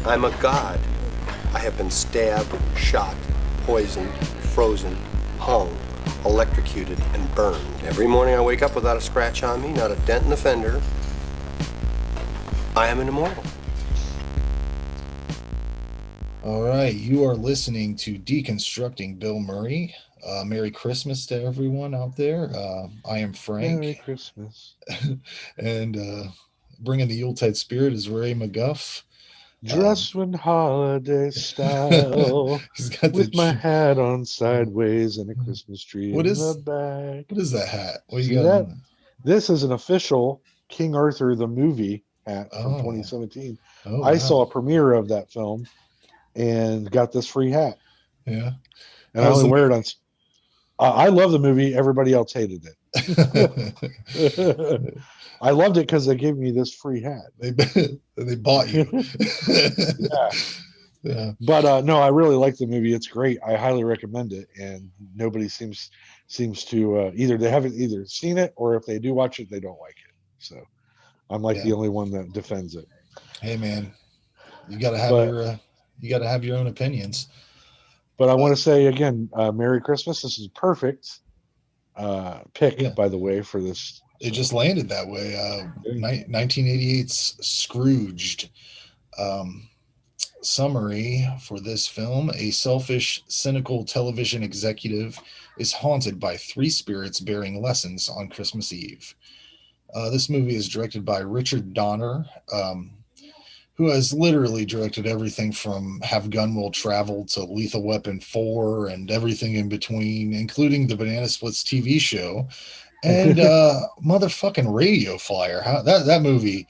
I'm a god. I have been stabbed, shot, poisoned, frozen, hung, electrocuted, and burned. Every morning I wake up without a scratch on me, not a dent in the fender. I am an immortal. All right, you are listening to Deconstructing Bill Murray. Merry Christmas to everyone out there. I am Merry Frank, Christmas. and bringing the Yuletide spirit is Ray McGuff. Dressed in holiday style, He's got with my hat on sideways and a Christmas tree what in the is back. what is that hat? What you See got that? on? This is an official King Arthur the movie hat from Oh, 2017. oh I saw a wow, premiere of that film and got this free hat, yeah. and I How's only the wear it on. I love the movie. Everybody else hated it. I loved it because they gave me this free hat. they they bought you? Yeah. Yeah. But no, I really like the movie. It's great. I highly recommend it. And nobody seems to either they haven't either seen it, or if they do watch it, they don't like it. So I'm like Yeah. the only one that defends it. Hey man, you gotta have But your own opinions. I Uh, want to say again, Merry Christmas. This is perfect pick, yeah, by the way, for this. it So just landed that way. 1988's Scrooged. Um, Summary for this film: a selfish, cynical television executive is haunted by three spirits bearing lessons on Christmas Eve. This movie is directed by Richard Donner, who has literally directed everything from Have Gun Will Travel to Lethal Weapon 4 and everything in between, including the Banana Splits TV show and motherfucking Radio Flyer. That movie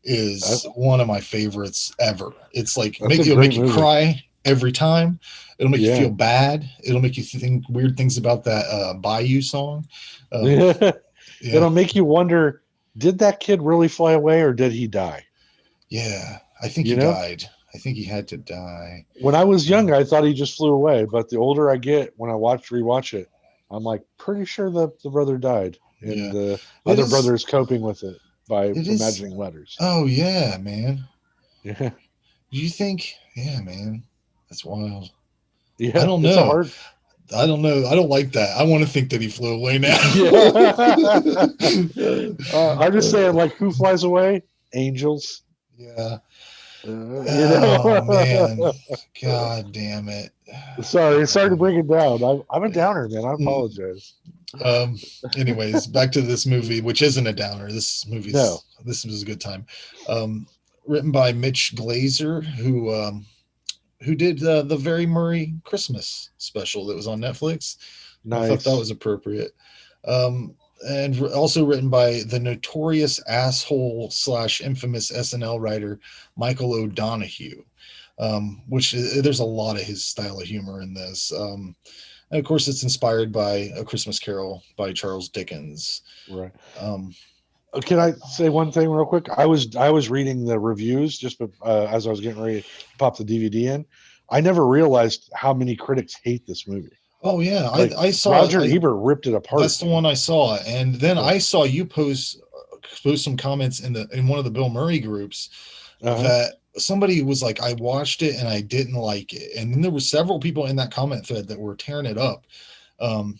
is that's one of my favorites ever. It's like a it'll great make you movie. cry every time. It'll make you Yeah. feel bad. It'll make you think weird things about that Bayou song. Um, yeah, It'll make you wonder, did that kid really fly away or did he die? yeah. I think You he know? died. I think he had to die. When I was younger, I thought he just flew away. But the older I get, when I rewatch it, I'm like pretty sure the brother died, and Yeah, the it other is. brother is coping with it by It is. imagining letters. Oh yeah, man. Yeah, Do you think? Yeah, man. That's wild. I yeah, don't it's a know. hard. I don't know. I don't like that. I want to think that he flew away now. Yeah, I'm just saying, like, who flies away? Angels. Yeah. You Oh know. man. God damn it. Sorry to bring it down. I'm a downer, man. I apologize. Um. Anyways, back to this movie, which isn't a downer. No, This was a good time. Written by Mitch Glazer, who did the Very Murray Christmas special that was on Netflix. I thought that nice. was appropriate. And also written by the notorious asshole slash infamous SNL writer Michael O'Donoghue, which there's a lot of his style of humor in this. And of course, it's inspired by A Christmas Carol by Charles Dickens. Right. Um, Can I say one thing real quick? I was reading the reviews just as I was getting ready to pop the DVD in. I never realized how many critics hate this movie. oh yeah, Like I saw Roger I Ebert ripped it apart, that's the dude. one I saw, and then So, I saw you post some comments in one of the Bill Murray groups uh-huh. that somebody was like, I watched it and I didn't like it, and then there were several people in that comment thread that were tearing it up. Um,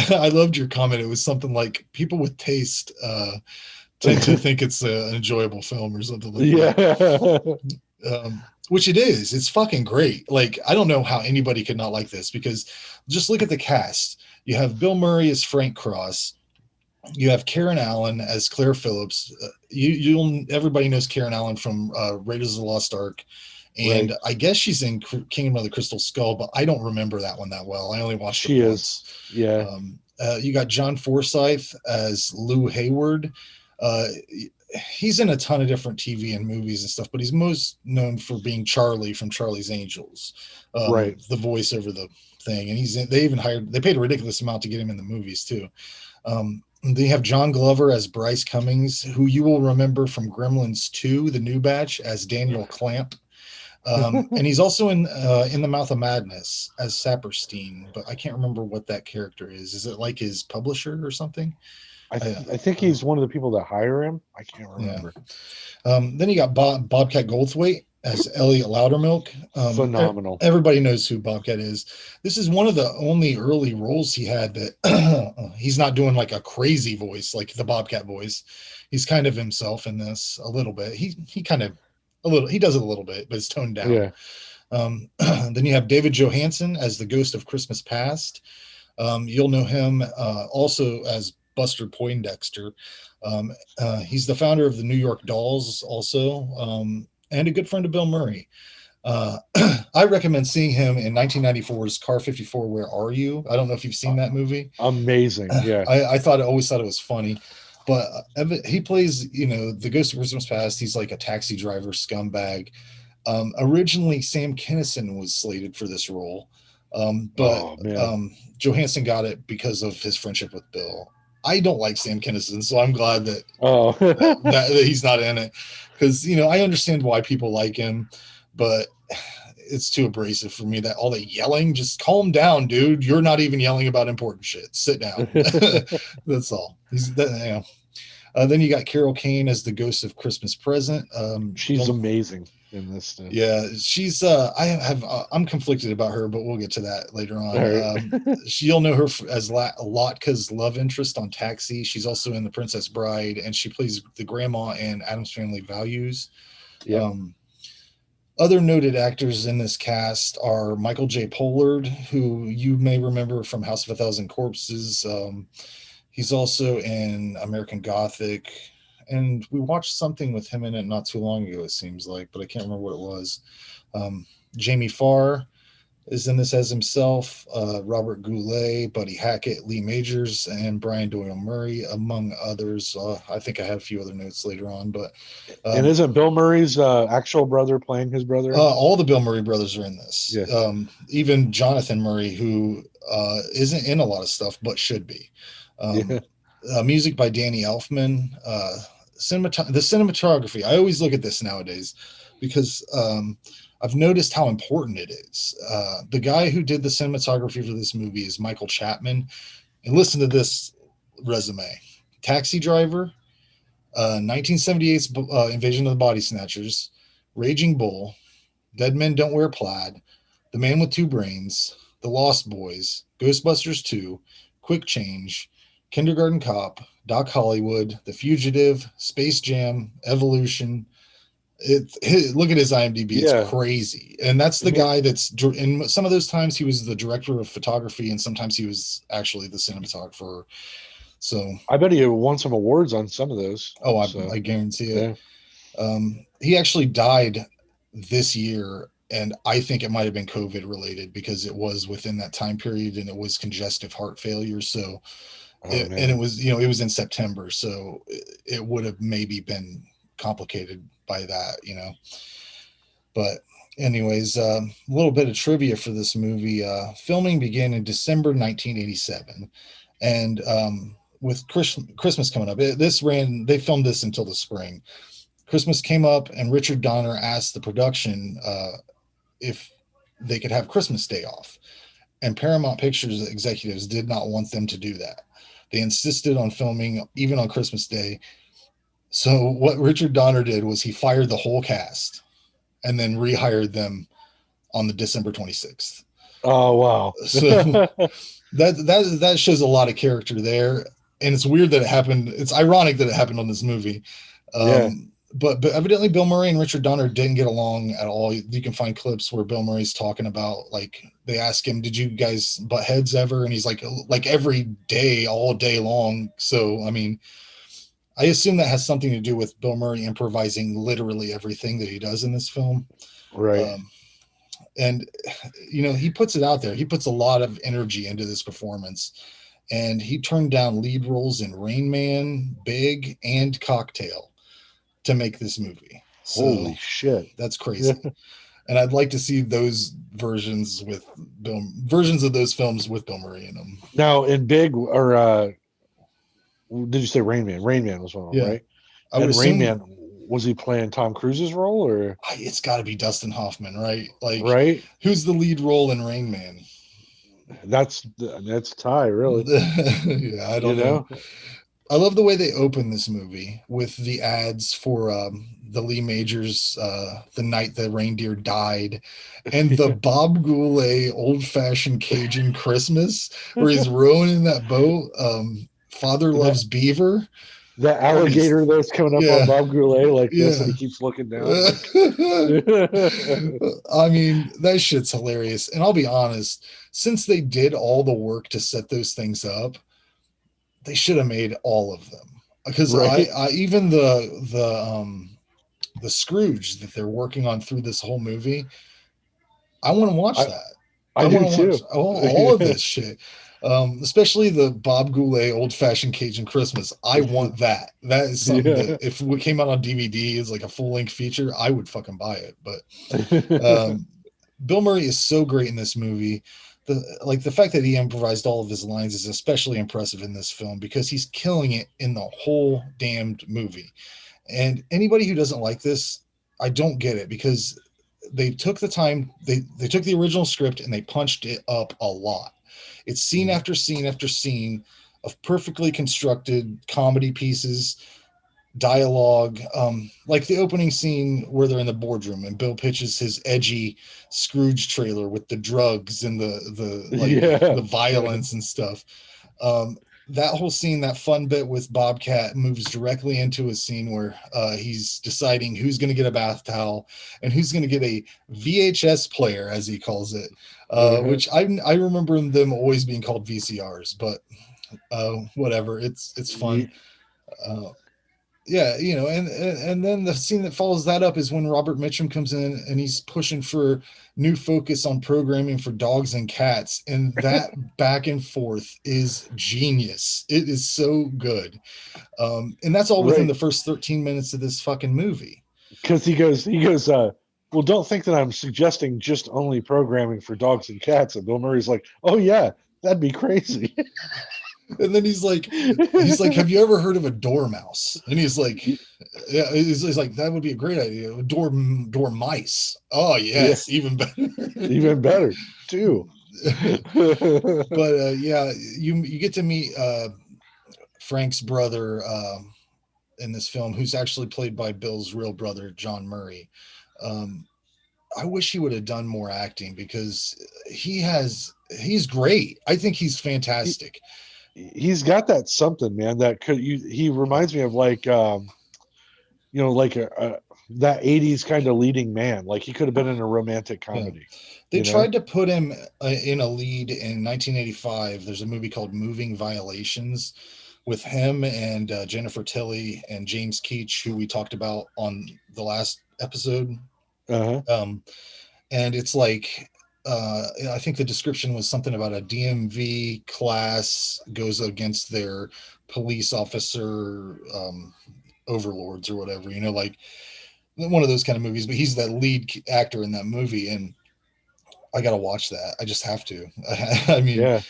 I loved your comment. It was something like people with taste tend to think it's an enjoyable film or something like that. Yeah. Which it is. It's fucking great. Like, I don't know how anybody could not like this because just look at the cast. You have Bill Murray as Frank Cross. You have Karen Allen as Claire Phillips. You'll everybody knows Karen Allen from Raiders of the Lost Ark, and Right. I guess she's in Kingdom of the Crystal Skull, but I don't remember that one that well. I only watched it She is. once. Yeah. You got John Forsythe as Lou Hayward. Uh, he's in a ton of different TV and movies and stuff, but he's most known for being Charlie from Charlie's Angels, Right. the voice over the thing. And they paid a ridiculous amount to get him in the movies too. Then you have John Glover as Bryce Cummings, who you will remember from Gremlins 2, the new batch, as Daniel Clamp. And he's also in the Mouth of Madness as Saperstein, but I can't remember what that character is. Is it like his publisher or something? I think he's one of the people that hire him. I can't Yeah. remember. Then you got Bobcat Goldthwait as Elliot Loudermilk. Phenomenal. Everybody knows who Bobcat is. This is one of the only early roles he had that he's not doing like a crazy voice, like the Bobcat voice. He's kind of himself in this a little bit. He kind of he does it a little bit, but it's toned down. Yeah. Then you have David Johansen as the Ghost of Christmas Past. You'll know him also as Buster Poindexter. He's the founder of the New York Dolls also, and a good friend of Bill Murray. I recommend seeing him in 1994's Car 54, Where Are You? I don't know if you've seen that movie. Amazing. Yeah. I always thought it was funny. But he plays, the Ghost of Christmas Past. He's like a taxi driver scumbag. Originally, Sam Kinison was slated for this role, but Johansson got it because of his friendship with Bill. I don't like Sam Kinison, so I'm glad that that he's not in it, because I understand why people like him, but it's too abrasive for me. That all the yelling, just calm down, dude. You're not even yelling about important shit. Sit down. That's all. Then you got Carol Kane as the Ghost of Christmas Present. She's amazing in this stuff. Yeah, she's I'm conflicted about her, but we'll get to that later on. Right. You'll know her as Lotka's love interest on Taxi. She's also in The Princess Bride, and she plays the grandma in Addams Family Values. Yeah. Other noted actors in this cast are Michael J. Pollard, who you may remember from House of a Thousand Corpses. He's also in American Gothic, and we watched something with him in it not too long ago, it seems like, but I can't remember what it was. Jamie Farr is in this as himself, Robert Goulet, Buddy Hackett, Lee Majors, and Brian Doyle Murray, among others. I think I have a few other notes later on, but and isn't Bill Murray's actual brother playing his brother? All the Bill Murray brothers are in this. Yeah. Even Jonathan Murray, who isn't in a lot of stuff but should be. Music by Danny Elfman. The cinematography. I always look at this nowadays because I've noticed how important it is. The guy who did the cinematography for this movie is Michael Chapman. And listen to this resume: Taxi Driver, 1978's Invasion of the Body Snatchers, Raging Bull, Dead Men Don't Wear Plaid, The Man with Two Brains, The Lost Boys, Ghostbusters II, Quick Change, Kindergarten Cop, Doc Hollywood, The Fugitive, Space Jam, Evolution. Look at his IMDb. It's crazy. And that's the guy that's, in some of those times he was the director of photography, and sometimes he was actually the cinematographer. So I bet he won some awards on some of those. Oh, I guarantee it. Yeah. He actually died this year, and I think it might have been COVID related, because it was within that time period, and it was congestive heart failure. So, and it was, it was in September, so it would have maybe been complicated by that, But anyways, a little bit of trivia for this movie. Filming began in December 1987, and with Christmas coming up, they filmed this until the spring. Christmas came up, and Richard Donner asked the production if they could have Christmas Day off, and Paramount Pictures executives did not want them to do that. They insisted on filming even on Christmas Day. So what Richard Donner did was he fired the whole cast and then rehired them on the December 26th. Oh, wow. So that shows a lot of character there. And it's weird that it happened. It's ironic that it happened on this movie. But evidently Bill Murray and Richard Donner didn't get along at all. You can find clips where Bill Murray's talking about, like, they ask him, did you guys butt heads ever? And he's like every day, all day long. So, I mean, I assume that has something to do with Bill Murray improvising literally everything that he does in this film. Right. And, he puts it out there. He puts a lot of energy into this performance. And he turned down lead roles in Rain Man, Big, and Cocktail to make this movie. So holy shit. That's crazy. And I'd like to see those versions of those films with Bill Murray in them. Now, in Big, or did you say Rain Man? Rain Man was one of them, right? And Rain Man, was he playing Tom Cruise's role, or? It's got to be Dustin Hoffman, right? Right? Who's the lead role in Rain Man? That's Ty, really. Yeah, I don't know. I love the way they open this movie with the ads for the Lee Majors, The Night the Reindeer Died, and the Bob Goulet Old Fashioned Cajun Christmas, where he's rowing in that boat. Father that Loves Beaver. that I just, alligator that's coming up on yeah, Bob Goulet like this, and yeah. he keeps looking down like. I mean, that shit's hilarious. And I'll be honest, since they did all the work to set those things up, they should have made all of them. Because Right. I even the Scrooge that they're working on through this whole movie, I want to watch I that. I I do want to watch too. all of this shit. Especially the Bob Goulet Old Fashioned Cajun Christmas. I want that. That is something that Yeah. if it came out on DVD as like a full length feature, I would fucking buy it. But um, Bill Murray is so great in this movie. The fact that he improvised all of his lines is especially impressive in this film because he's killing it in the whole damned movie. And anybody who doesn't like this, I don't get it because they took the time, they took the original script and they punched it up a lot. It's scene Mhm. after scene after scene of perfectly constructed comedy pieces, dialogue, like the opening scene where they're in the boardroom and Bill pitches his edgy Scrooge trailer with the drugs and the like Yeah. the violence and stuff. Um, that whole scene, that fun bit with Bobcat, moves directly into a scene where he's deciding who's going to get a bath towel and who's going to get a VHS player, as he calls it, Uh-huh. which I remember them always being called VCRs, but whatever. It's fun. Ye- Uh, yeah, and then the scene that follows that up is when Robert Mitchum comes in and he's pushing for new focus on programming for dogs and cats, and that back and forth is genius. It is so good, and that's all within Right. the first 13 minutes of this fucking movie. Because he goes, well, don't think that I'm suggesting just only programming for dogs and cats. And Bill Murray's like, oh yeah, that'd be crazy. And then he's like, have you ever heard of a dormouse? And he's like, yeah, he's like, that would be a great idea. Door mice. Oh Yeah, yes, even better. even better too. But yeah, you get to meet Frank's brother in this film, who's actually played by Bill's real brother, John Murray. Um, I wish he would have done more acting because he's great. I think he's he, fantastic. he's got that something, man. That could you. He reminds me of like like a that '80s kind of leading man. Like he could have been in a romantic Yeah. comedy. They You know. tried to put him in a lead in 1985. There's a movie called Moving Violations with him and Jennifer Tilly and James Keach, who we talked about on the last episode. Uh Um, and it's like, I think the description was something about a DMV class goes against their police officer overlords or whatever, like one of those kind of movies. But he's that lead actor in that movie, and I gotta watch that. I just have to. I mean, Yeah.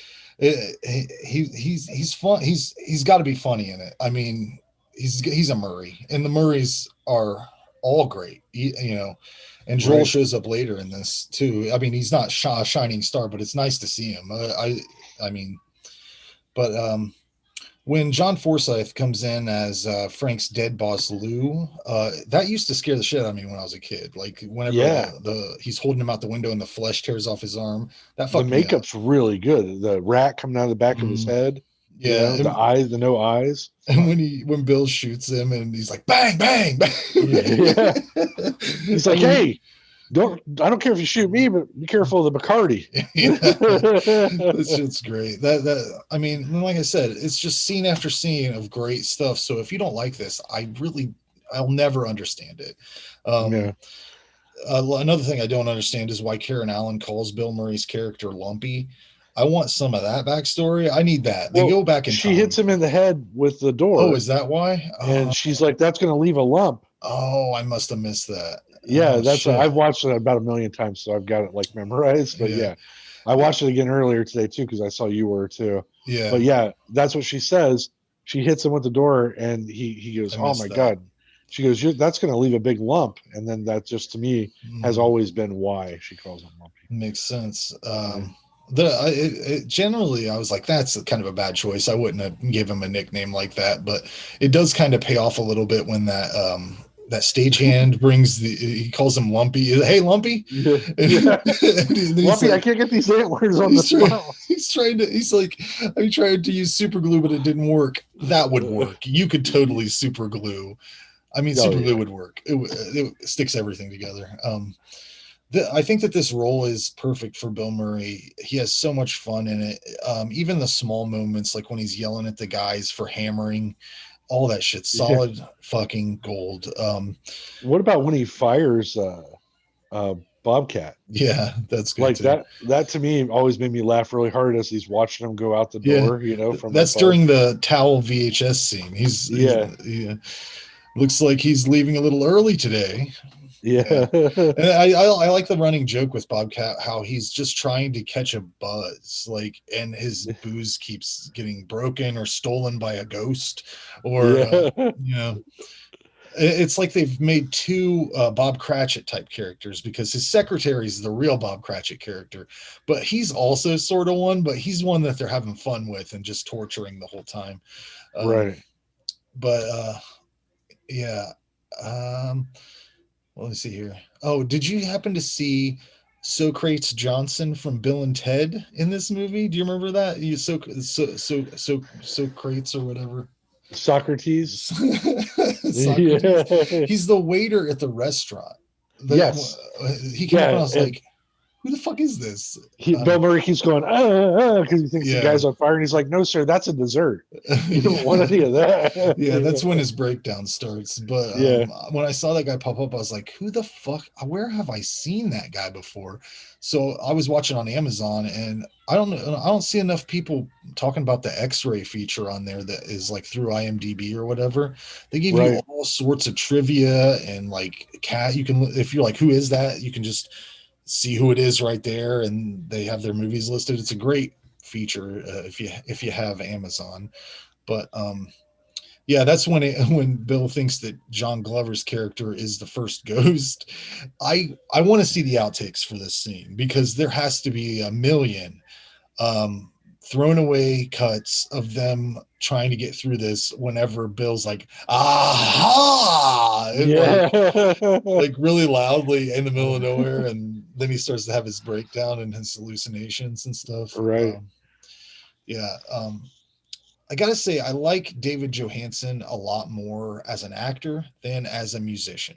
he's fun. He's got to be funny in it. I mean, he's a Murray, and the Murrays are all great. And Joel Right. shows up later in this too. I mean, he's not a shining star, but it's nice to see him. I mean, but when John Forsythe comes in as Frank's dead boss Lou, that used to scare the shit out of me when I was a kid. Like whenever Yeah. the he's holding him out the window and the flesh tears off his arm, that The fucked me up. makeup's really good. The rat coming out of the back of his Mm, head. yeah, The eyes, the no eyes. and when Bill shoots him and he's like bang bang bang, Yeah. He's I like, mean, hey, I don't care if you shoot me, but be careful of the Bacardi. yeah, this shit's great. That I mean, like I said, it's just scene after scene of great stuff. So if you don't like this, I'll never understand it. Yeah. Um, another thing I don't understand is why Karen Allen calls Bill Murray's character Lumpy. I want some of that backstory. I need that. They Well, go back in she hits time. him in the head with the Oh, door, is that why? and she's like, "That's going to leave a lump." Oh, I must have missed that. Yeah, Oh shit. I've watched it about a million times, so I've got it like memorized. But Yeah. yeah, I watched it again earlier today too because I saw you were too. Yeah. But yeah, that's what she says. She hits him with the door, and he goes, I "Oh missed my that. god." She goes, "That's going to leave a big lump," and then that just to me has Mm, always been why she calls him lumpy. makes sense. Yeah. Generally, I was like, that's kind of a bad choice. I wouldn't have give him a nickname like that, but it does kind of pay off a little bit when that stagehand brings he calls him Lumpy. Hey, Lumpy, Yeah, and, yeah. and he's Lumpy, I like, can't get these antlers on this mouse. he's like, I tried to use super glue, but it didn't work. That would work. You could totally super glue. I mean, Oh super glue yeah, would work. It sticks everything together. I think that this role is perfect for Bill Murray. He has so much fun in it. Even the small moments, like when he's yelling at the guys for hammering, all that shit, yeah. solid fucking gold. What about when he fires Bobcat? Yeah, that's good Like too. that to me always made me laugh really hard as he's watching him go out the Yeah, door, from that's above. during the towel VHS scene. Yeah, Yeah, looks like he's leaving a little early today. Yeah. yeah. And I like the running joke with Bobcat how he's just trying to catch a buzz, like, and his booze keeps getting broken or stolen by a ghost, or Yeah. you know, it's like they've made two Bob Cratchit type characters because his secretary is the real Bob Cratchit character, but he's also sort of one, but he's one that they're having fun with and just torturing the whole time. Um, Right. but yeah. Um, Let me see here. Oh, did you happen to see Socrates Johnson from Bill and Ted in this movie? Do you remember that? Socrates or whatever. Socrates. Socrates. Yeah. He's the waiter at the restaurant. Yes. He came up and I Yeah. was And like, "Who the fuck is this?" Bill Murray keeps going, because he thinks the Yeah, guy's on fire, and he's like, "No, sir, that's a dessert. You don't want any of that." yeah, that's when his breakdown starts. But Yeah. when I saw that guy pop up, I was like, "Who the fuck? Where have I seen that guy before?" So I was watching on Amazon, and I don't see enough people talking about the X-ray feature on there that is like through IMDb or whatever. They give you Right. all sorts of trivia and like cat. You can, if you're like, "Who is that?" You can just see who it is right there, and they have their movies listed. It's a great feature if you have Amazon. But yeah, that's when when Bill thinks that John Glover's character is the first ghost. I want to see the outtakes for this scene because there has to be a million um, thrown away cuts of them trying to get through this. Whenever Bill's like "aha" and Yeah. like really loudly in the middle of nowhere, and then he starts to have his breakdown and his hallucinations and stuff. Right. Yeah. I gotta say, I like David Johansen a lot more as an actor than as a musician.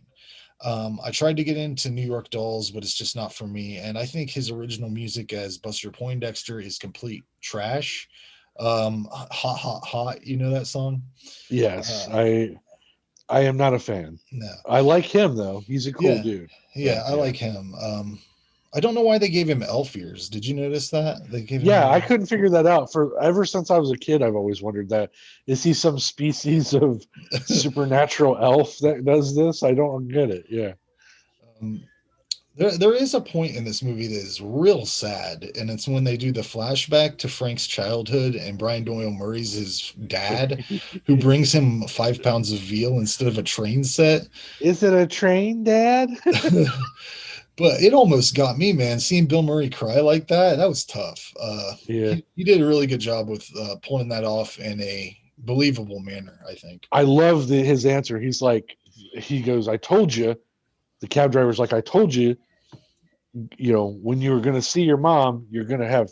I tried to get into New York Dolls, but it's just not for me. And I think his original music as Buster Poindexter is complete trash. Hot, hot, hot. You know that song? Yes. Uh, I am not a fan. no. I like him though. He's a cool Yeah, dude. yeah, But I yeah. like him. I don't know why they gave him elf ears. Did you notice that they gave him? Yeah, I couldn't figure that out. For ever since I was a kid, I've always wondered that. Is he some species of supernatural elf that does this? I don't get it. Yeah. um, there is a point in this movie that is real sad, and it's when they do the flashback to Frank's childhood, and Brian Doyle Murray's his dad, who brings him 5 pounds of veal instead of a train set. Is it a train, Dad? But it almost got me, man. Seeing Bill Murray cry like that was tough. Yeah. He did a really good job with pulling that off in a believable manner, I think. I love his answer. He's like, he goes, "I told you." The cab driver's like, "I told you, when you were going to see your mom, you're going to have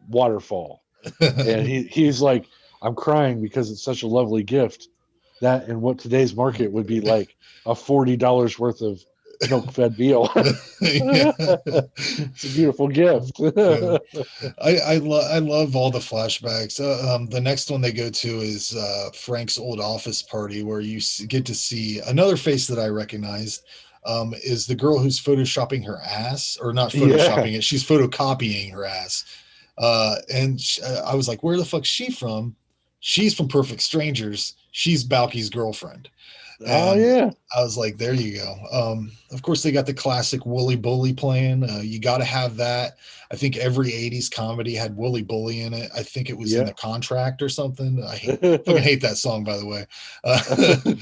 waterfall." And he's like, "I'm crying because it's such a lovely gift. That and what today's market would be like a $40 worth of milk fed veal." Yeah. It's a beautiful gift. Yeah. I love all the flashbacks. The next one they go to is Frank's old office party, where you get to see another face that I recognized. Is the girl who's photoshopping her ass, or not Yeah. photoshopping it? She's photocopying her ass. I was like, "Where the fuck's she from?" She's from Perfect Strangers. She's Balky's girlfriend. Oh And yeah. I was like, there you go. Of course, they got the classic Wooly Bully playing. You got to have that. I think every 80s comedy had Wooly Bully in it. I think it was in Yeah. the contract or something. Fucking hate that song, by the way. Uh,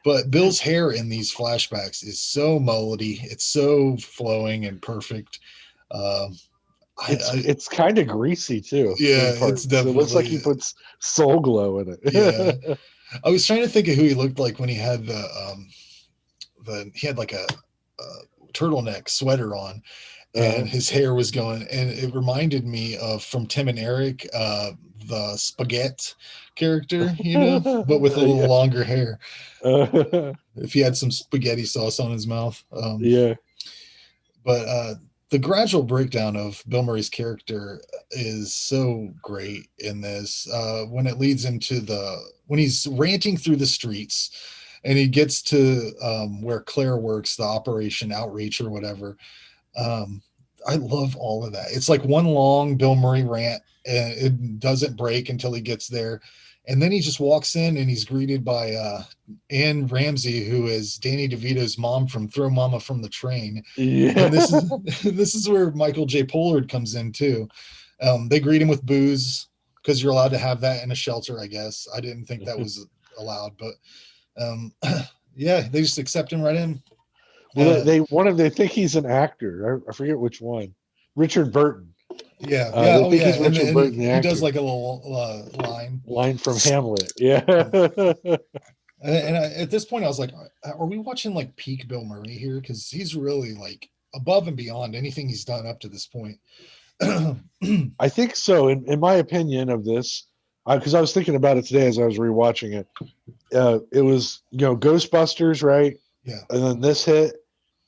but Bill's hair in these flashbacks is so mullety. It's so flowing and perfect. Um, It's kind of greasy too. Yeah, In it's parts. It looks like definitely, he puts soul glow in yeah. it. I was trying to think of who he looked like when he had he had like a turtleneck sweater on, and uh, his hair was going, and it reminded me of from Tim and Eric, the spaghetti character, but with a little yeah. longer hair. Uh, If he had some spaghetti sauce on his mouth. yeah. But the gradual breakdown of Bill Murray's character is so great in this. When it leads into when he's ranting through the streets, and he gets to where Claire works, the Operation Outreach or whatever. Um, I love all of that. It's like one long Bill Murray rant, and it doesn't break until he gets there. And then he just walks in and he's greeted by Ann Ramsey, who is Danny DeVito's mom from Throw Mama from the Train. Yeah. And this is this is where Michael J. Pollard comes in too. They greet him with booze because you're allowed to have that in a shelter, I guess. I didn't think that was allowed, but yeah, they just accept him right in. Well, they think he's an actor. I forget which one. Richard Burton. Yeah, yeah, They oh think yeah, he's Richard and Burton, the he does actor. like a little line. Line from Hamlet. Yeah. At this point, I was like, are we watching like peak Bill Murray here? Because he's really like above and beyond anything he's done up to this point. I think so. In my opinion of this, because I was thinking about it today as I was rewatching it. It was Ghostbusters, right? Yeah. And then this hit.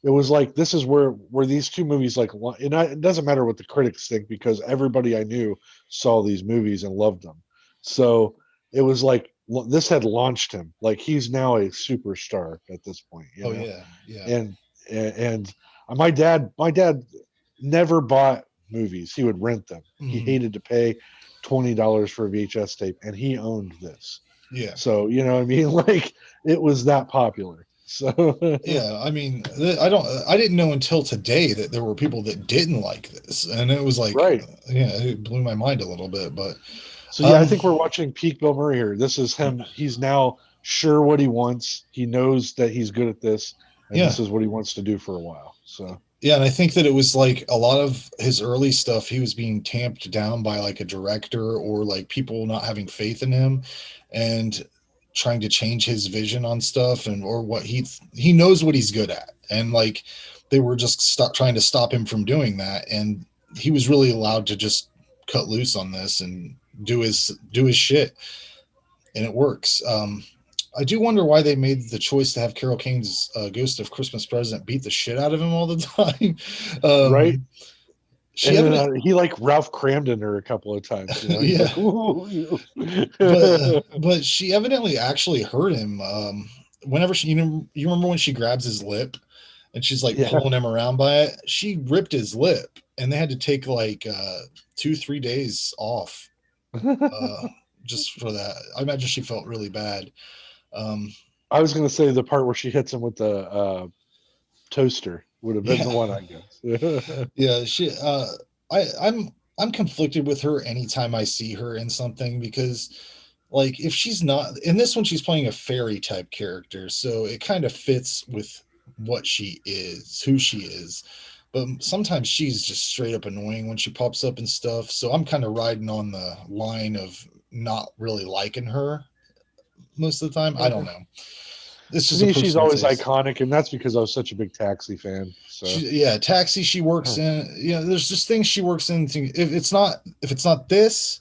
It was like this is where these two movies it doesn't matter what the critics think because everybody I knew saw these movies and loved them. So it was like this had launched him. Like he's now a superstar at this point. Oh yeah, yeah. And my dad never bought movies. He would rent them. He Mhm. hated to pay $20 for a VHS tape, and he owned this. Yeah. So you know what I mean? Like it was that popular. So Yeah, I mean, I didn't know until today that there were people that didn't like this, and it was like, right. yeah, it blew my mind a little bit. But So yeah, I think we're watching peak Bill Murray here. This is him. He's now sure what he wants. He knows that he's good at this, and yeah, this is what he wants to do for a while. So yeah, and I think that it was like a lot of his early stuff, he was being tamped down by like a director or like people not having faith in him, and trying to change his vision on stuff and or what he knows what he's good at, and like they were just trying to stop him from doing that, and he was really allowed to just cut loose on this and do his shit, and it works. I do wonder why they made the choice to have Carol Kane's Ghost of Christmas Present beat the shit out of him all the time. right. She And then he like Ralph Cramden her a couple of times. You know, he's yeah, like, but she evidently actually hurt him. Whenever you remember when she grabs his lip and she's like yeah. pulling him around by it, she ripped his lip, and they had to take like 2-3 days off just for that. I imagine she felt really bad. I was going to say the part where she hits him with the toaster would have been the one, I guess. Yeah, I'm conflicted with her anytime I see her in something because like if she's not in this one, she's playing a fairy type character, so it kind of fits with what she is, who she is. But sometimes she's just straight up annoying when she pops up and stuff. So I'm kind of riding on the line of not really liking her most of the time. I don't know. It's To just a me, she's personal always taste. iconic, and that's because I was such a big Taxi fan. So Yeah, Taxi. She works in. There's just things she works in. If it's not this,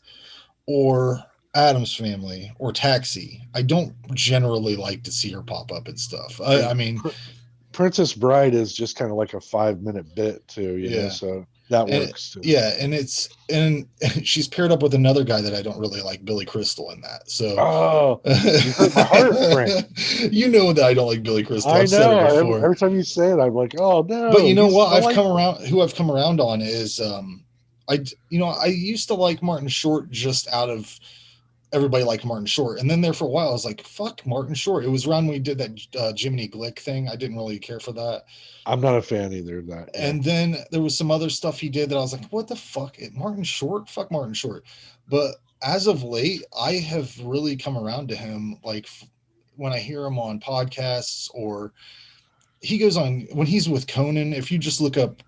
or Adam's Family, or Taxi, I don't generally like to see her pop up and stuff. I mean, Princess Bride is just kind of like a 5-minute bit too, you know, so that works too. Yeah, and she's paired up with another guy that I don't really like, Billy Crystal, in that. So you hurt my heart, Frank. You know that I don't like Billy Crystal. I I've said it know. before. Every time you say it, I'm like, oh no. But you know what? Who I've come around on is I used to like Martin Short just out of everybody liked Martin Short, and then there for a while I was like, fuck Martin Short. It was around when we did that Jiminy Glick thing. I didn't really care for that. I'm not a fan either of that. Yeah. And then there was some other stuff he did that I was like, what the fuck? Martin Short? Fuck Martin Short. But as of late, I have really come around to him. Like when I hear him on podcasts, or he goes on when he's with Conan. If you just look up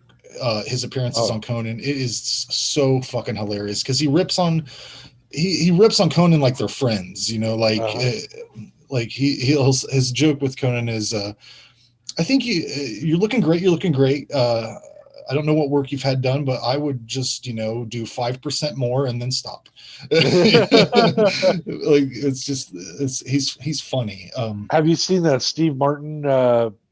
his appearances on Conan. It is so fucking hilarious because he rips on Conan like they're friends, you know, like his joke with Conan is, I think you're looking great. You're looking great. I don't know what work you've had done, but I would just, you know, do 5% more and then stop. Like he's funny. Have you seen that Steve Martin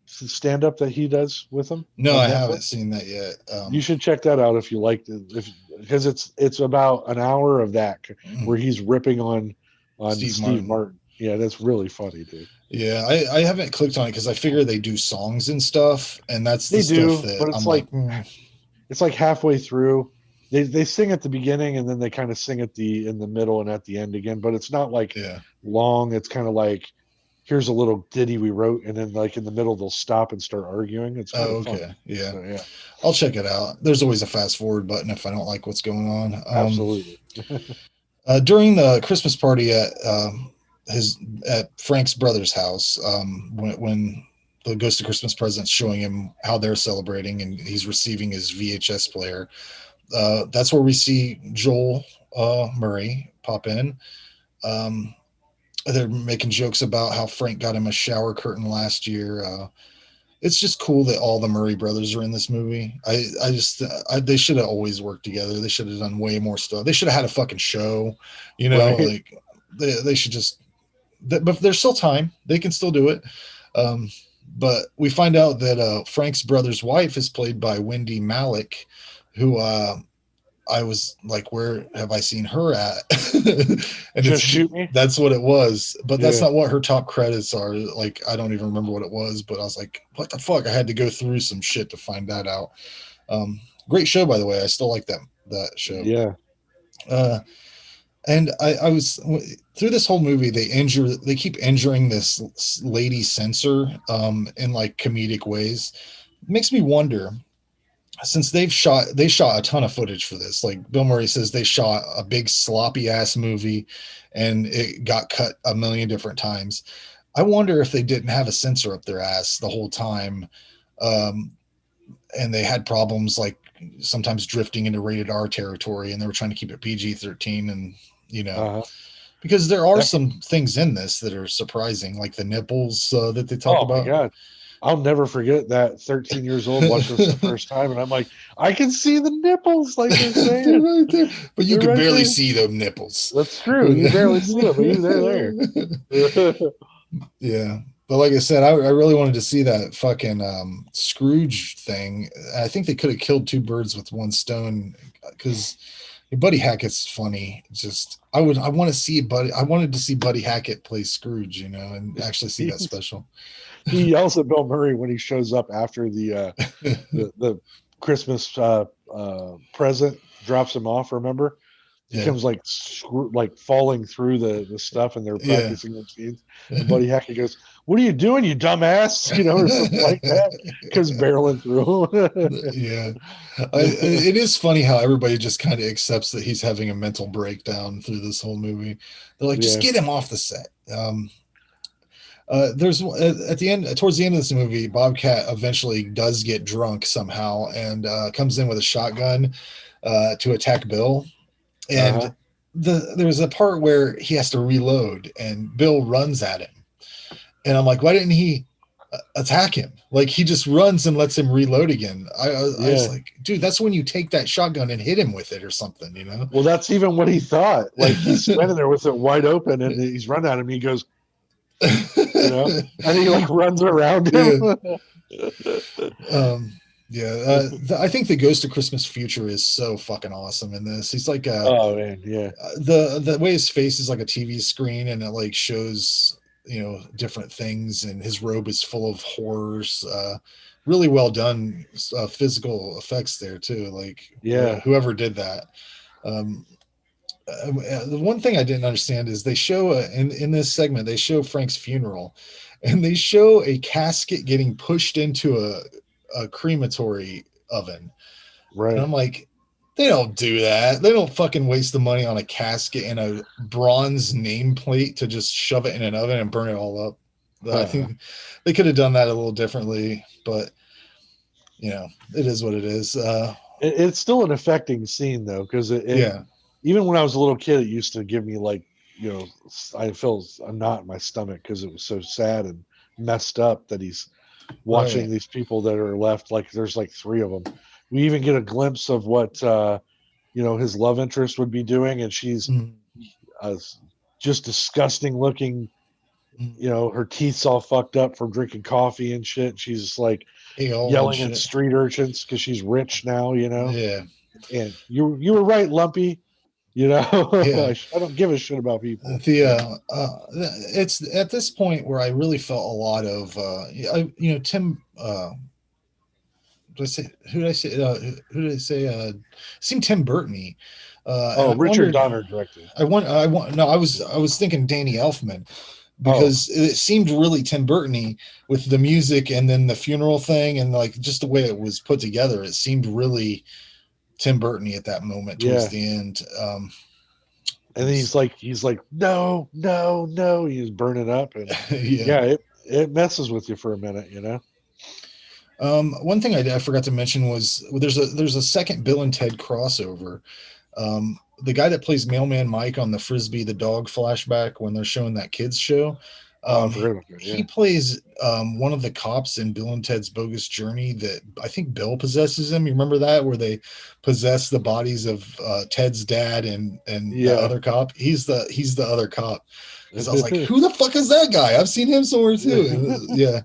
stand up that he does with him? No, on I Netflix? haven't seen that yet. You should check that out if you liked it, because it's about an hour of that where he's ripping on Steve Martin. Yeah, that's really funny, dude. Yeah, I haven't clicked on it because I figure they do songs and stuff, and that's the They stuff do, that but it's I'm like like, it's like halfway through. They sing at the beginning and then they kind of sing in the middle and at the end again, but it's not like yeah. long. It's kind of like, here's a little ditty we wrote, and then like in the middle they'll stop and start arguing. It's kind Oh, of okay. fun. Yeah. So, yeah, I'll check it out. There's always a fast forward button if I don't like what's going on. absolutely. During the Christmas party at Frank's brother's house, when the Ghost of Christmas Present's showing him how they're celebrating and he's receiving his VHS player, that's where we see Joel Murray pop in. They're making jokes about how Frank got him a shower curtain last year. It's just cool that all the Murray brothers are in this movie. They should have always worked together. They should have done way more stuff. They should have had a fucking show, you know, Right. like they should just, but there's still time. They can still do it. But we find out that Frank's brother's wife is played by Wendy Malick, who I was like, where have I seen her at? And Just Shoot Me. That's what it was, but that's Yeah. not what her top credits are. Like, I don't even remember what it was, but I was like, what the fuck? I had to go through some shit to find that out. Great show, by the way. I still like that show. Yeah. And I was through this whole movie, they keep injuring this lady censor in like comedic ways. It makes me wonder, since they shot a ton of footage for this. Like Bill Murray says, they shot a big sloppy ass movie and it got cut a million different times. I wonder if they didn't have a censor up their ass the whole time. And they had problems like sometimes drifting into rated R territory, and they were trying to keep it PG-13, and you know, because there are some things in this that are surprising, like the nipples that they talk about. Oh my God. I'll never forget that 13 years old watching this the first time, and I'm like, I can see the nipples, like they're saying. They're right there. But you They're can right barely there. see them nipples. That's true. You barely see them, but they're there. Yeah. But like I said, I really wanted to see that fucking Scrooge thing. I think they could have killed two birds with one stone, because Buddy Hackett's funny. Just I wanted to see Buddy Hackett play Scrooge, you know, and actually see that special. He yells at Bill Murray when he shows up after the Christmas present drops him off. Remember, he comes like falling through the stuff, and they're practicing their scenes. And Buddy Hackett goes, "What are you doing, you dumbass?" You know, or something like that, because barreling through. Yeah, it is funny how everybody just kind of accepts that he's having a mental breakdown through this whole movie. They're like, just get him off the set. There's at the end, towards the end of this movie, Bobcat eventually does get drunk somehow and comes in with a shotgun to attack Bill. And there's a part where he has to reload, and Bill runs at him. And I'm like, why didn't he attack him? Like, he just runs and lets him reload again. I was like, dude, that's when you take that shotgun and hit him with it or something, you know? Well, that's even what he thought. Like, he's standing there with it wide open, and he's running at him. He goes, you know, and he like runs around him. I think the Ghost of Christmas Future is so fucking awesome in this. He's like oh man, yeah. The way his face is like a TV screen, and it like shows, you know, different things, and his robe is full of horrors. Really well done physical effects there too. Like, whoever did that. The one thing I didn't understand is they show in this segment, they show Frank's funeral, and they show a casket getting pushed into a crematory oven. Right. And I'm like, they don't do that. They don't fucking waste the money on a casket and a bronze nameplate to just shove it in an oven and burn it all up. I think they could have done that a little differently, but it is what it is. It's still an affecting scene though, because it Yeah, even when I was a little kid, it used to give me like, I felt a knot in my stomach because it was so sad and messed up that he's watching right. these people that are left. Like there's like three of them. We even get a glimpse of what his love interest would be doing, and she's Mm, uh, just disgusting looking. mm. Her teeth's all fucked up from drinking coffee and shit. She's just like Ale and yelling at shit. street urchins because she's rich now. Yeah, And you were right, Lumpy. yeah. I don't give a shit about people. The it's at this point where I really felt a lot of Tim. Did I say who did I say? Who did I say? Seemed Tim Burton-y. And Oh, I Richard wondered. Donner directed. I want. No, I was thinking Danny Elfman Oh, because it seemed really Tim Burton-y with the music and then the funeral thing and like just the way it was put together. It seemed really Tim Burton-y at that moment towards yeah. the end. And then he's like, no, no, no. He's burning up, and Yeah. yeah, it messes with you for a minute. One thing I forgot to mention was there's a second Bill and Ted crossover. The guy that plays Mailman Mike on the Frisbee the dog flashback when they're showing that kids show, Oh, I he, forgot about that. he Yeah, plays one of the cops in Bill and Ted's Bogus Journey that I think Bill possesses him. You remember that where they possess the bodies of Ted's dad and the yeah. other cop? He's the other cop. Because I was like, who the fuck is that guy? I've seen him somewhere too. And, yeah,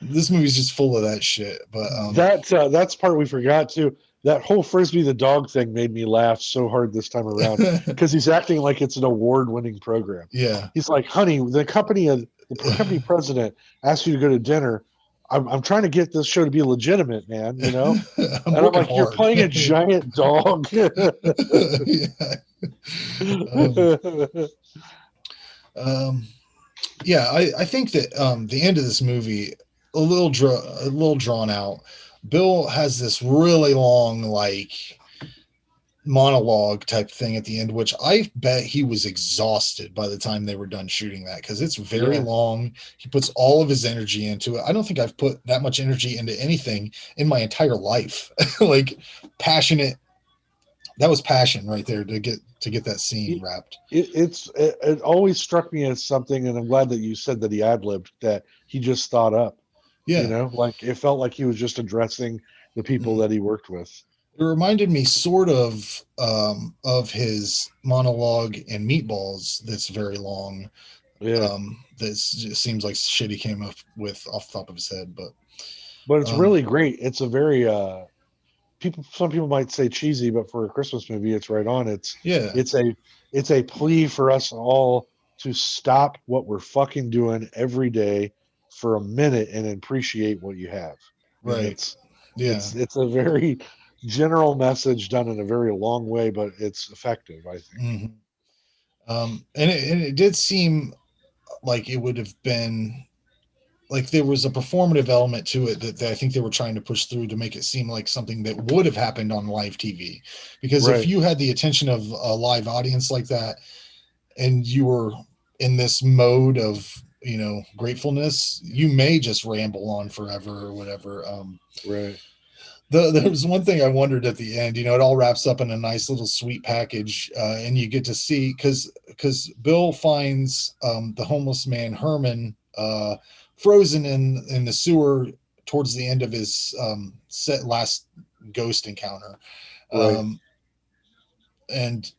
this movie's just full of that shit. But That's part we forgot too. That whole Frisbee the dog thing made me laugh so hard this time around because he's acting like it's an award-winning program. yeah, He's like, "Honey, the company president asked you to go to dinner. I'm trying to get this show to be legitimate, man. I'm And I'm working like, "You're hard. playing a giant dog." Yeah. Um, um, yeah, I think that the end of this movie a little drawn out. Bill has this really long like monologue type thing at the end, which I bet he was exhausted by the time they were done shooting that because it's very Yeah. long. He puts all of his energy into it. I don't think I've put that much energy into anything in my entire life. Like passionate. That was passion right there to get that scene it, wrapped. it always struck me as something, and I'm glad that you said that he ad-libbed, that he just thought up. Yeah. Like it felt like he was just addressing the people Mm. that he worked with. It reminded me sort of his monologue in Meatballs that's very long. Yeah. That just seems like shit he came up with off the top of his head. But But it's um, really great. It's a very some people might say cheesy, but for a Christmas movie, it's right on. yeah, It's a it's a plea for us all to stop what we're fucking doing every day for a minute and appreciate what you have. And right. Yeah. it's a very general message done in a very long way, but it's effective, I think. Hmm. And it did seem like it would have been like there was a performative element to it that I think they were trying to push through to make it seem like something that would have happened on live TV. Because if Right. you had the attention of a live audience like that and you were in this mode of gratefulness, you may just ramble on forever or whatever. Right. There was one thing I wondered at the end. It all wraps up in a nice little sweet package, and you get to see because Bill finds the homeless man Herman frozen in the sewer towards the end of his last ghost encounter, Right. um, and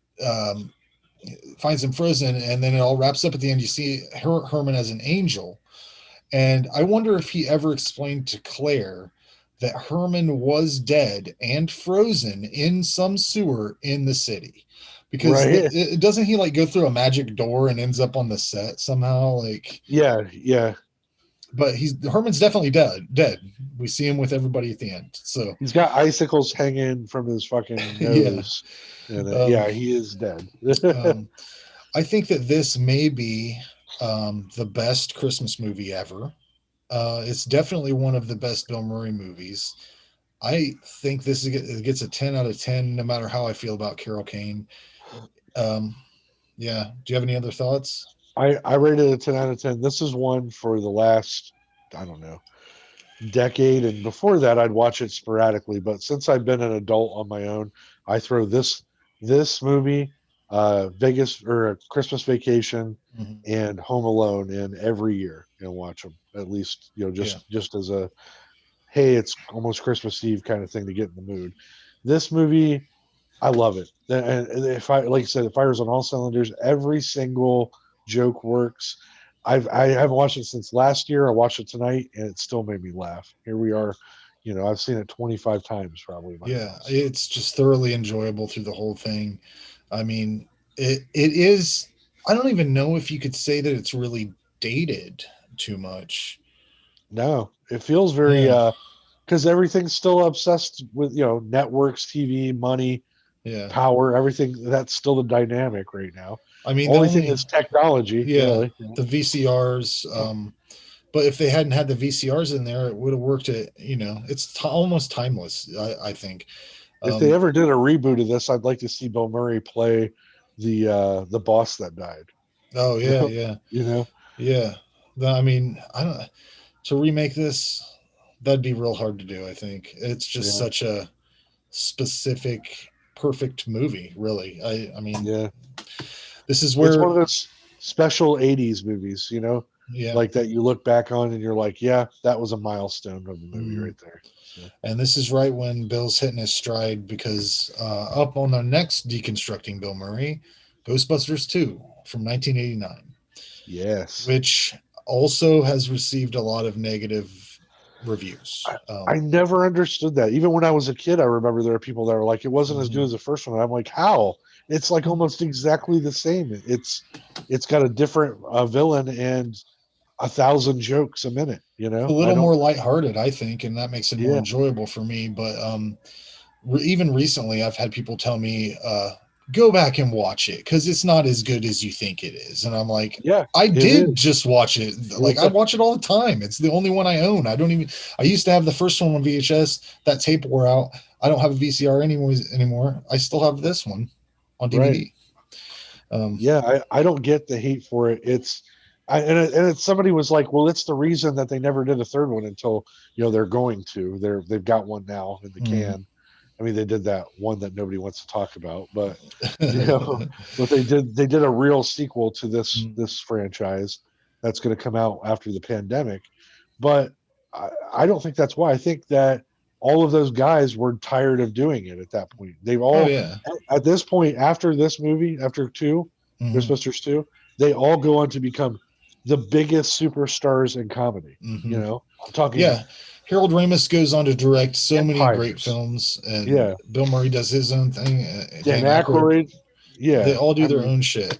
finds him frozen, and then it all wraps up at the end. You see Herman as an angel, and I wonder if he ever explained to Claire that Herman was dead and frozen in some sewer in the city. Because Right. doesn't he like go through a magic door and ends up on the set somehow? Like, Yeah. Yeah. but Herman's definitely dead. Dead. We see him with everybody at the end. So He's got icicles hanging from his fucking yeah, nose. And um, yeah, he is dead. um, I think that this may be the best Christmas movie ever. It's definitely one of the best Bill Murray movies. I think it gets a 10 out of 10, no matter how I feel about Carol Kane. Um, yeah. Do you have any other thoughts? I rated it a 10 out of 10. This is one for the last, I don't know, decade, and before that I'd watch it sporadically, but since I've been an adult on my own, I throw this movie, Vegas or Christmas Vacation, Mhm. and Home Alone in every year and watch them at least, Yeah. just as a, hey, it's almost Christmas Eve kind of thing to get in the mood. This movie, I love it. And if I, like I said, it fires on all cylinders. Every single joke works. I haven't watched it since last year. I watched it tonight, and it still made me laugh. Here we are. I've seen it 25 times probably by Yeah, now. So. it's just thoroughly enjoyable through the whole thing. I mean, it is. I don't even know if you could say that it's really dated too much. No, it feels very Yeah, because everything's still obsessed with networks, TV, money, yeah. power, everything. That's still the dynamic right now. I mean, the Only thing only is technology, yeah, really. the VCRs. But if they hadn't had the VCRs in there, it would have worked. It's almost timeless. I think. If they Um, ever did a reboot of this, I'd like to see Bill Murray play the boss that died. oh You yeah, know, yeah, you know, yeah. I mean, I don't to remake this. That'd be real hard to do. I think it's just yeah, such a specific, perfect movie. Really, I mean, yeah. this is It's one where of those special '80s movies, yeah. like that you look back on and you're like, yeah, that was a milestone of the movie Mm. right there. So, And this is right when Bill's hitting his stride because up on the next deconstructing Bill Murray, Ghostbusters II from 1989, yes. which also has received a lot of negative reviews. I never understood that. Even when I was a kid, I remember there were people that were like, it wasn't as good Mhm. as the first one. And I'm like, how? It's like almost exactly the same. It's got a different villain and 1,000 jokes a minute. It's a I little don't. more lighthearted, I think, and that makes it more Yeah, enjoyable for me. But even recently, I've had people tell me, go back and watch it because it's not as good as you think it is. And I'm like, yeah, I it did is. just watch it. Like, I watch it all the time. It's the only one I own. I used to have the first one on VHS. That tape wore out. I don't have a VCR anymore. I still have this one on Right. DVD. Um, Yeah, I don't get the hate for it. Somebody was like, well, it's the reason that they never did a third one until they're going to. They've got one now in the mm. can. I mean, they did that one that nobody wants to talk about, but you know, but they did a real sequel to this franchise that's going to come out after the pandemic. But I don't think that's why. I think that all of those guys were tired of doing it at that point. They've Oh all yeah. at this point after this movie, after two, Hmm. Ghostbusters 2, they all go on to become the biggest superstars in comedy. Hmm. I'm talking Yeah. Harold Ramis goes on to direct so many great empires. films, and Yeah. Bill Murray does his own thing. Dan Dan Aykroyd, Aykroyd. they Yeah. all do I their mean, own shit.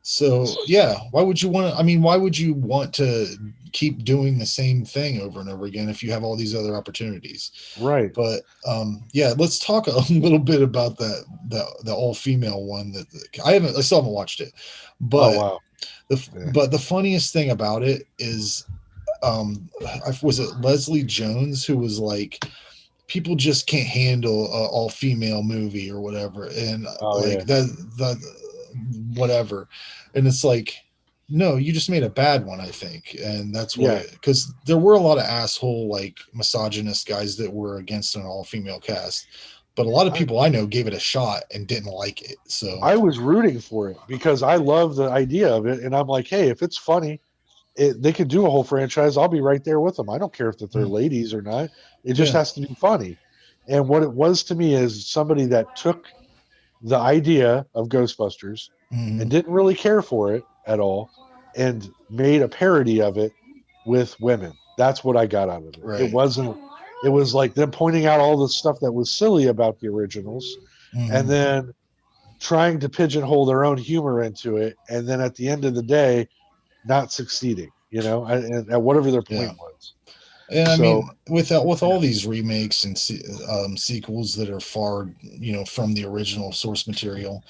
So yeah, why would you want to? I mean, why would you want to keep doing the same thing over and over again if you have all these other opportunities? right. But yeah, let's talk a little bit about the all female one I still haven't watched it, Oh, but wow. Yeah. the funniest thing about it is was it Leslie Jones who was like, people just can't handle a all female movie or whatever, and Oh, like yeah. the whatever, and it's like, no, you just made a bad one, I think, and that's Yeah. why, because there were a lot of asshole like misogynist guys that were against an all female cast, but a lot of I, people I know gave it a shot and didn't like it. So I was rooting for it because I love the idea of it. And I'm like, hey, if it's funny, they could do a whole franchise. I'll be right there with them. I don't care if that they're mm, ladies or not. It just yeah. has to be funny. And what it was to me is somebody that took the idea of Ghostbusters Hmm. and didn't really care for it at all and made a parody of it with women. That's what I got out of it. Right. It was like them pointing out all the stuff that was silly about the originals and Hmm. then trying to pigeonhole their own humor into it. And then at the end of the day, not succeeding, and at whatever their Yeah. point was. And I So, mean, with yeah, all these remakes and sequels that are far, from the original source material,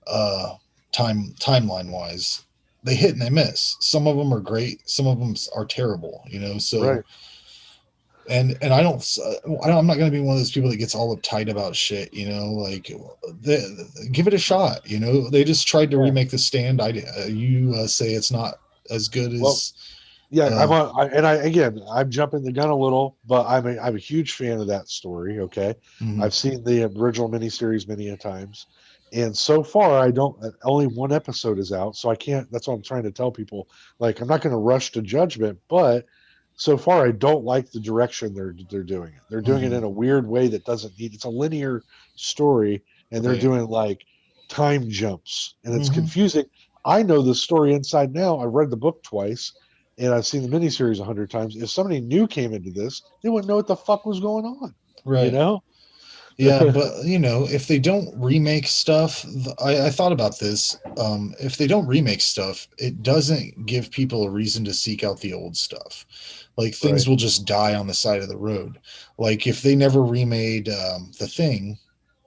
uh, timeline wise, they hit and they miss. Some of them are great, some of them are terrible. So right. and I'm not going to be one of those people that gets all uptight about shit. Like give it a shot. They just tried to Yeah. remake The Stand. You say it's not as good Well, as. Yeah, Uh, I'm jumping the gun a little, but I'm a huge fan of that story. Okay, mhm. I've seen the original miniseries many a times, and so far I don't. Only one episode is out, so I can't. That's what I'm trying to tell people. Like, I'm not going to rush to judgment, but so far I don't like the direction they're doing it. They're doing it Mhm. in a weird way that doesn't need. It's a linear story, and they're Right. doing like time jumps, and it's Mhm. confusing. I know the story inside now. I've read the book twice and I've seen the miniseries 100 times. If somebody new came into this, they wouldn't know what the fuck was going on. You Right. know? Yeah, but if they don't remake stuff, I thought about this. If they don't remake stuff, it doesn't give people a reason to seek out the old stuff. Like things Right. will just die on the side of the road. Like if they never remade The Thing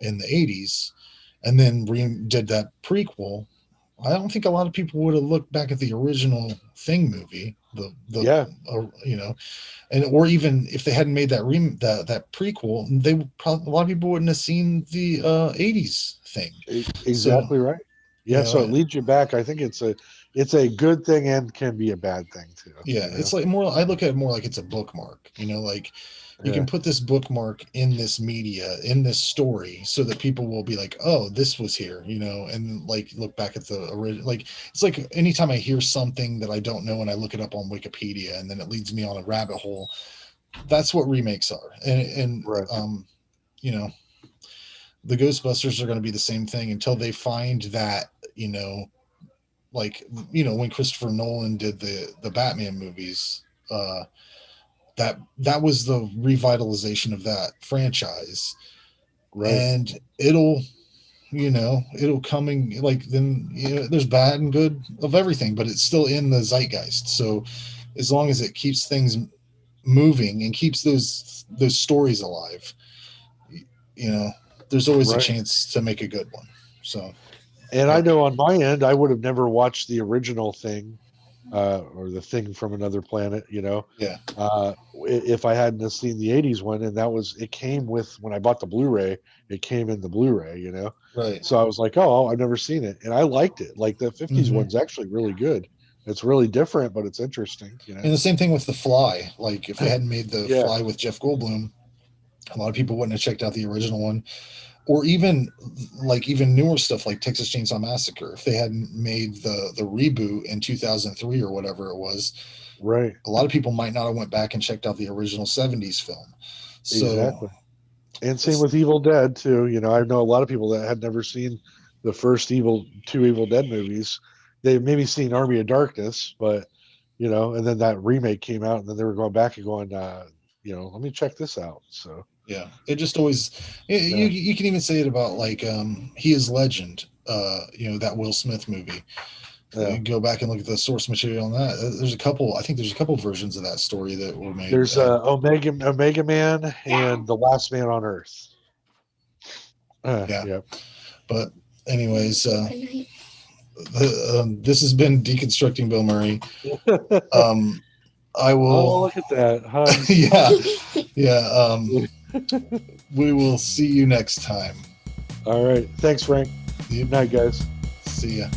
in the '80s and then did that prequel, I don't think a lot of people would have looked back at the original Thing movie, Yeah. you know, and or even if they hadn't made that prequel, they would probably a lot of people wouldn't have seen the '80s Thing. So Exactly right. you Yeah. know, So it leads you back. I think it's a good thing and can be a bad thing too. yeah, You know? it's like more. I look at it more like it's a bookmark. Like you can Yeah. put this bookmark in this media, in this story, so that people will be like, "Oh, this was here," and like look back at the original. Like it's like anytime I hear something that I don't know and I look it up on Wikipedia, and then it leads me on a rabbit hole. That's what remakes are, and Right. you know, the Ghostbusters are going to be the same thing until they find that, like when Christopher Nolan did the Batman movies. That was the revitalization of that franchise, Right. and it'll come in like then there's bad and good of everything, but it's still in the zeitgeist. So as long as it keeps things moving and keeps those stories alive, you know, there's always a Right. chance to make a good one. So And I yeah, know on my end, I would have never watched the original thing, or the thing from another planet, yeah, if I hadn't have seen the 80s one. And it came with, when I bought the Blu-ray, it came in the Blu-ray. right. So I was like, oh, I've never seen it. And I liked it. Like the 50s Hmm. one's actually really good. It's really different, but it's interesting. And the same thing with The Fly. Like if they hadn't made The Yeah, Fly with Jeff Goldblum, a lot of people wouldn't have checked out the original one, or even newer stuff like Texas Chainsaw Massacre. If they hadn't made the reboot in 2003 or whatever it was, right. a lot of people might not have went back and checked out the original '70s film. So Exactly. And same it's with Evil Dead too. I know a lot of people that had never seen the first two Evil Dead movies. They've maybe seen Army of Darkness, but and then that remake came out, and then they were going back and going, let me check this out. So yeah, it just always yeah, you can even say it about like He Is Legend, that Will Smith movie. yeah. Go back and look at the source material on that. There's a couple. I think there's a couple versions of that story that were made. There's Omega Man and The Last Man on Earth. Yeah, Yeah. but anyways, this has been Deconstructing Bill Murray. Um, I Oh, will. look at that, hugs. Yeah, yeah. We will see you next time. All right. Thanks, Frank. Yep, Good night, guys. see ya.